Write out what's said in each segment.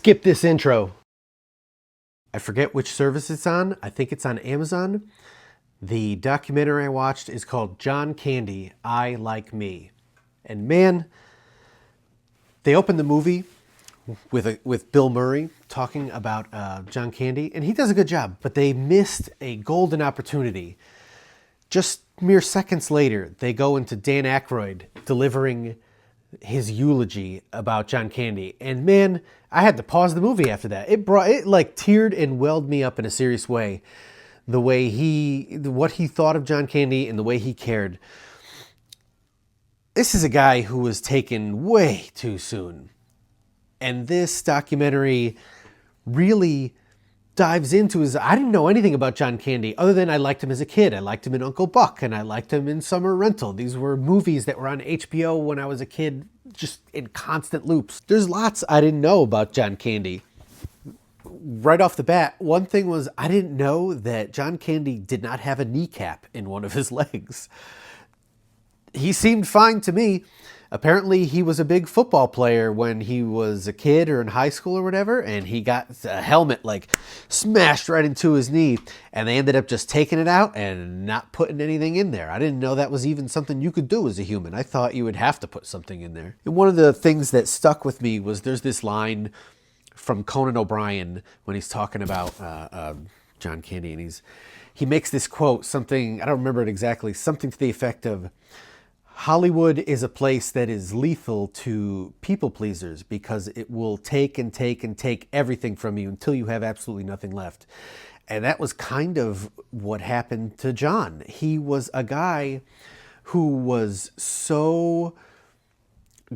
skip this intro. I forget which service it's on. I think it's on Amazon. The documentary I watched is called John Candy, I Like Me. And man, they opened the movie with Bill Murray talking about John Candy, and he does a good job, but they missed a golden opportunity. Just mere seconds later, they go into Dan Aykroyd delivering his eulogy about John Candy. And man, I had to pause the movie after that. It like teared and welled me up in a serious way. The way what he thought of John Candy and the way he cared. This is a guy who was taken way too soon. And this documentary really dives into his... I didn't know anything about John Candy other than I liked him as a kid. I liked him in Uncle Buck and I liked him in Summer Rental. These were movies that were on HBO when I was a kid, just in constant loops. There's lots I didn't know about John Candy. Right off the bat, one thing was I didn't know that John Candy did not have a kneecap in one of his legs. He seemed fine to me. Apparently, he was a big football player when he was a kid or in high school or whatever, and he got a helmet like smashed right into his knee, and they ended up just taking it out and not putting anything in there. I didn't know that was even something you could do as a human. I thought you would have to put something in there. And one of the things that stuck with me was there's this line from Conan O'Brien when he's talking about John Candy, and he makes this quote, something, I don't remember it exactly, something to the effect of, Hollywood is a place that is lethal to people pleasers because it will take and take and take everything from you until you have absolutely nothing left. And that was kind of what happened to John. He was a guy who was so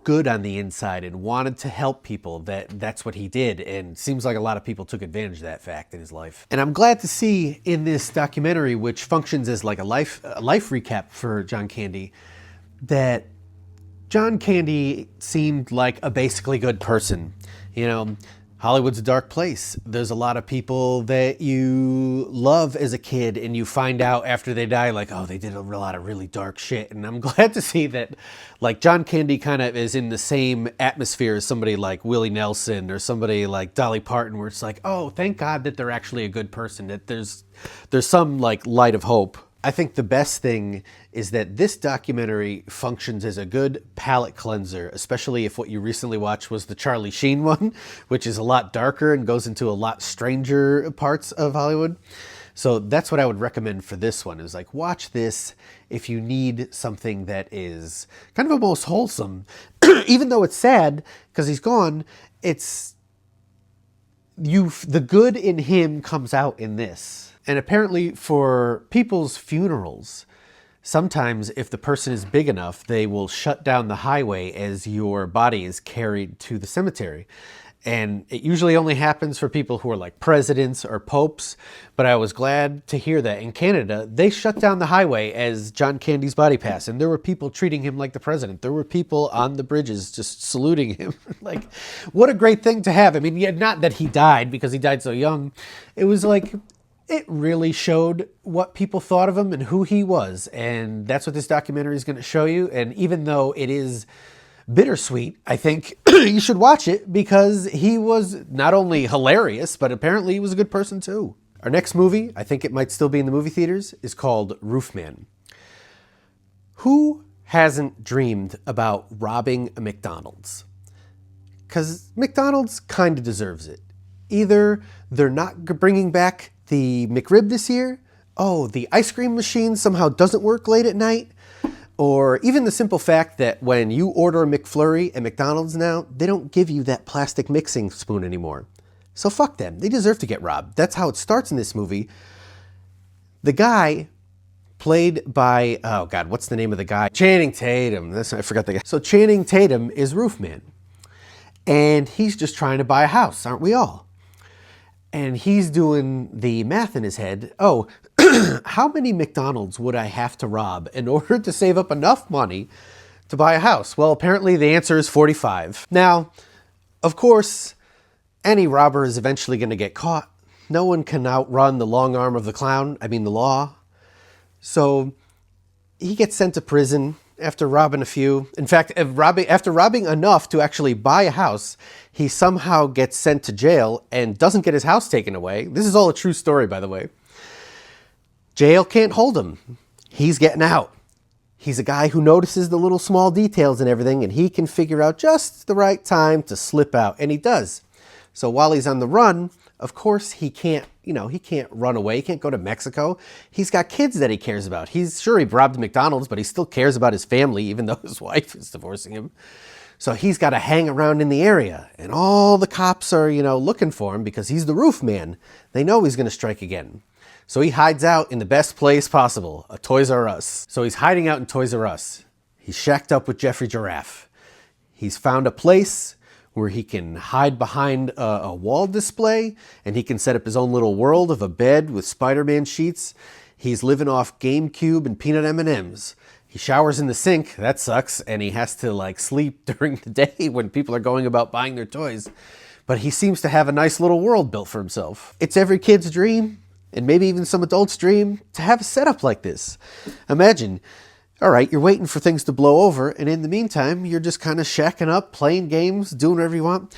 good on the inside and wanted to help people that's what he did. And seems like a lot of people took advantage of that fact in his life. And I'm glad to see in this documentary, which functions as like a life recap for John Candy, that John Candy seemed like a basically good person. You know, Hollywood's a dark place. There's a lot of people that you love as a kid and you find out after they die, like, oh, they did a lot of really dark shit. And I'm glad to see that, like, John Candy kind of is in the same atmosphere as somebody like Willie Nelson or somebody like Dolly Parton, where it's like, oh, thank God that they're actually a good person, that there's some, like, light of hope. I think the best thing is that this documentary functions as a good palate cleanser, especially if what you recently watched was the Charlie Sheen one, which is a lot darker and goes into a lot stranger parts of Hollywood. So that's what I would recommend for this one, is like watch this if you need something that is kind of almost wholesome. Even though it's sad because he's gone, the good in him comes out in this. And apparently for people's funerals, sometimes if the person is big enough, they will shut down the highway as your body is carried to the cemetery. And it usually only happens for people who are like presidents or popes. But I was glad to hear that in Canada, they shut down the highway as John Candy's body passed. And there were people treating him like the president. There were people on the bridges just saluting him. Like, what a great thing to have. I mean, yeah, not that he died because he died so young. It was like... it really showed what people thought of him and who he was. And that's what this documentary is going to show you. And even though it is bittersweet, I think you should watch it because he was not only hilarious, but apparently he was a good person too. Our next movie, I think it might still be in the movie theaters, is called RoofMan. Who hasn't dreamed about robbing a McDonald's? Because McDonald's kind of deserves it. Either they're not bringing back the McRib this year, oh, the ice cream machine somehow doesn't work late at night, or even the simple fact that when you order a McFlurry at McDonald's now, they don't give you that plastic mixing spoon anymore. So fuck them. They deserve to get robbed. That's how it starts in this movie. The guy played by, oh God, what's the name of the guy? Channing Tatum. I forgot the guy. So Channing Tatum is RoofMan. And he's just trying to buy a house, aren't we all? And he's doing the math in his head. Oh, how many McDonald's would I have to rob in order to save up enough money to buy a house? Well, apparently the answer is 45. Now, of course, any robber is eventually going to get caught. No one can outrun the long arm of the clown, the law. So he gets sent to prison after robbing a few. In fact, after robbing enough to actually buy a house, he somehow gets sent to jail and doesn't get his house taken away. This is all a true story, by the way. Jail can't hold him. He's getting out. He's a guy who notices the little small details and everything, and he can figure out just the right time to slip out, and he does. So while he's on the run, of course, he can't run away. He can't go to Mexico. He's got kids that he cares about. He's sure he robbed McDonald's, but he still cares about his family, even though his wife is divorcing him. So he's got to hang around in the area, and all the cops are, looking for him because he's the roof man. They know he's going to strike again. So he hides out in the best place possible, a Toys R Us. So he's hiding out in Toys R Us. He's shacked up with Jeffrey Giraffe. He's found a place where he can hide behind a wall display, and he can set up his own little world of a bed with Spider-Man sheets. He's living off GameCube and peanut M&Ms. He showers in the sink. That sucks. And he has to sleep during the day when people are going about buying their toys. But he seems to have a nice little world built for himself. It's every kid's dream, and maybe even some adults' dream, to have a setup like this. Imagine, all right, you're waiting for things to blow over, and in the meantime, you're just kind of shacking up, playing games, doing whatever you want.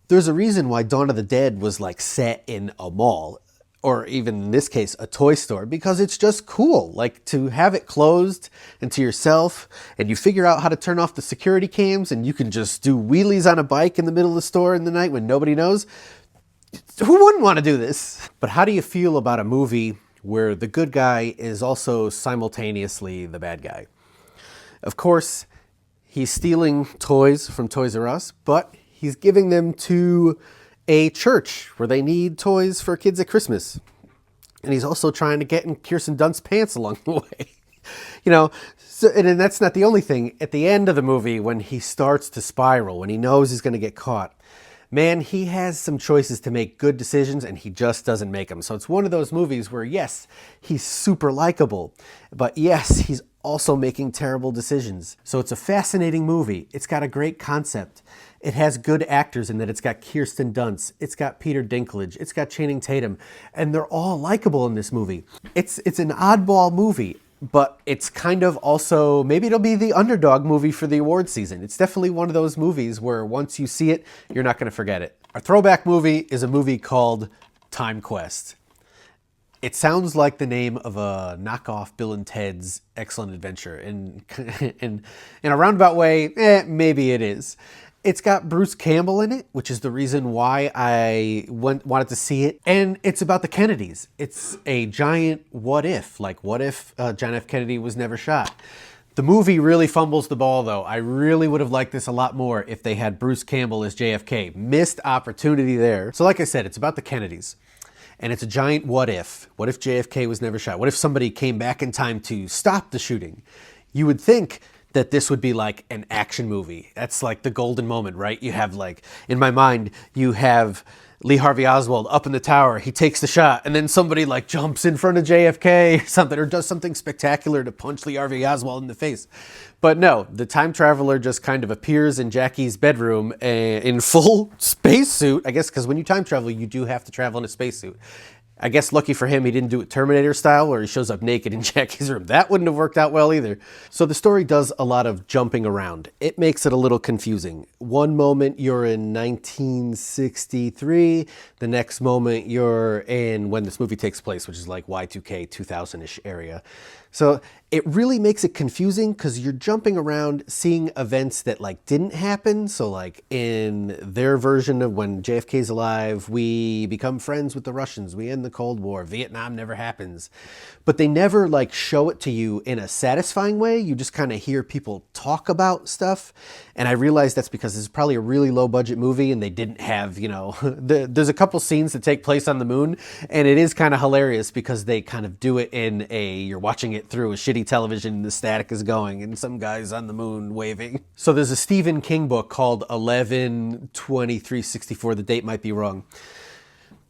There's a reason why Dawn of the Dead was set in a mall, or even in this case, a toy store, because it's just cool, to have it closed and to yourself, and you figure out how to turn off the security cams, and you can just do wheelies on a bike in the middle of the store in the night when nobody knows. Who wouldn't want to do this? But how do you feel about a movie where the good guy is also simultaneously the bad guy? Of course, he's stealing toys from Toys R Us, but he's giving them to a church where they need toys for kids at Christmas. And he's also trying to get in Kirsten Dunst's pants along the way. And that's not the only thing. At the end of the movie, when he starts to spiral, when he knows he's going to get caught, man, he has some choices to make good decisions, and he just doesn't make them. So it's one of those movies where, yes, he's super likable, but yes, he's also making terrible decisions. So it's a fascinating movie. It's got a great concept. It has good actors in that. It's got Kirsten Dunst. It's got Peter Dinklage. It's got Channing Tatum. And they're all likable in this movie. It's an oddball movie, but it's kind of also, maybe it'll be the underdog movie for the award season. It's definitely one of those movies where once you see it, you're not going to forget it. Our throwback movie is a movie called Time Quest. It sounds like the name of a knockoff Bill and Ted's Excellent Adventure. And in a roundabout way, maybe it is. It's got Bruce Campbell in it, which is the reason why I wanted to see it. And it's about the Kennedys. It's a giant what if. What if John F. Kennedy was never shot? The movie really fumbles the ball, though. I really would have liked this a lot more if they had Bruce Campbell as JFK. Missed opportunity there. So like I said, it's about the Kennedys. And it's a giant what if. What if JFK was never shot? What if somebody came back in time to stop the shooting? You would think that this would be an action movie. That's the golden moment, right? You have in my mind, you have Lee Harvey Oswald up in the tower. He takes the shot, and then somebody jumps in front of JFK or something, or does something spectacular to punch Lee Harvey Oswald in the face. But no, the time traveler just kind of appears in Jackie's bedroom in full spacesuit. I guess because when you time travel, you do have to travel in a spacesuit. I guess lucky for him, he didn't do it Terminator style where he shows up naked in Jackie's room. That wouldn't have worked out well either. So the story does a lot of jumping around. It makes it a little confusing. One moment you're in 1963. The next moment you're in when this movie takes place, which is Y2K, 2000-ish area. So it really makes it confusing because you're jumping around seeing events that didn't happen. So in their version of when JFK's alive, we become friends with the Russians. We end the Cold War. Vietnam never happens. But they never show it to you in a satisfying way. You just kind of hear people talk about stuff. And I realize that's because this is probably a really low budget movie and they didn't have, there's a couple scenes that take place on the moon. And it is kind of hilarious because they kind of do it in you're watching it through a shitty television and the static is going and some guy's on the moon waving. So there's a Stephen King book called 11/23/64. The date might be wrong.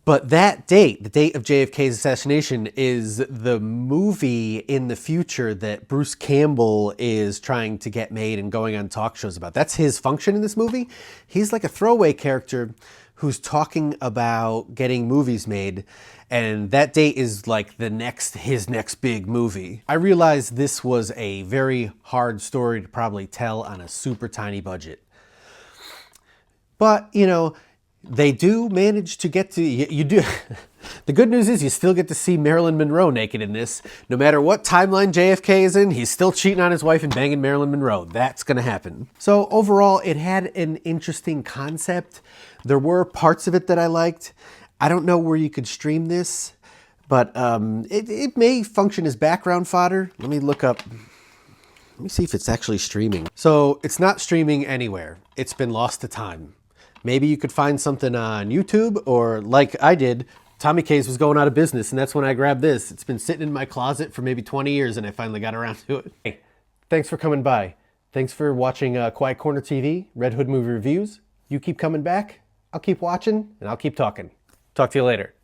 But that date, the date of JFK's assassination, is the movie in the future that Bruce Campbell is trying to get made and going on talk shows about. That's his function in this movie. He's like a throwaway character, who's talking about getting movies made, and that date is like his next big movie. I realized this was a very hard story to probably tell on a super tiny budget. But, you know, they do manage to get to, you do. The good news is you still get to see Marilyn Monroe naked in this. No matter what timeline JFK is in, he's still cheating on his wife and banging Marilyn Monroe. That's gonna happen. So overall, it had an interesting concept. There were parts of it that I liked. I don't know where you could stream this, but it may function as background fodder. Let me look up. Let me see if it's actually streaming. So it's not streaming anywhere. It's been lost to time. Maybe you could find something on YouTube, or like I did, Tommy K's was going out of business, and that's when I grabbed this. It's been sitting in my closet for maybe 20 years, and I finally got around to it. Hey, thanks for coming by. Thanks for watching Quiet Corner TV, Red Hood Movie Reviews. You keep coming back, I'll keep watching, and I'll keep talking. Talk to you later.